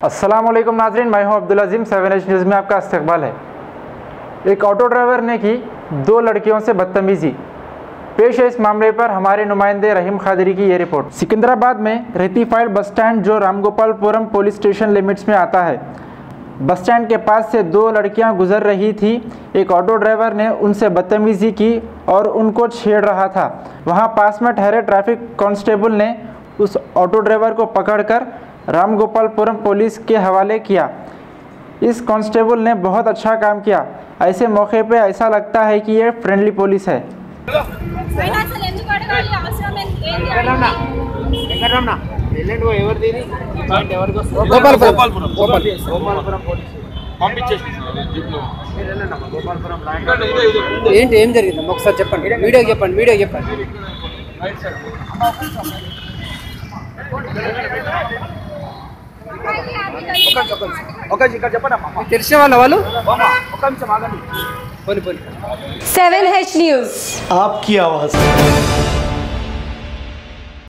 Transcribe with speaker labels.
Speaker 1: अस्सलामुअलैकुम नाज़रीन, मैं हूं अब्दुल अजीम। 7H न्यूज़ में आपका इस्तकबाल है। एक ऑटो ड्राइवर ने की 2 लड़कियों से बदतमीज़ी। पेश है इस मामले पर हमारे नुमाइंदे रहीम खादरी की ये रिपोर्ट। सिकंदराबाद में रेतीफाइड बस स्टैंड जो रामगोपालपुरम पुलिस स्टेशन लिमिट्स में आता है, बस स्टैंड के पास से 2 लड़कियां गुजर रही थी। एक ऑटो ड्राइवर ने उनसे बदतमीज़ी की और उनको छेड़ रहा था। वहां पास में ठहरे ट्रैफिक कांस्टेबल ने उस ऑटो ड्राइवर को पकड़कर रामगोपालपुरम पुलिस के हवाले किया। इस कांस्टेबल ने बहुत अच्छा काम किया। ऐसे मौके पे ऐसा लगता है कि ये फ्रेंडली पुलिस है।
Speaker 2: ఏం జరిగింది ఒకసారి చెప్పండి, వీడియో చెప్పండి. తెలిసిన వాళ్ళు
Speaker 3: 7H न्यूज़
Speaker 4: आपकी आवाज़।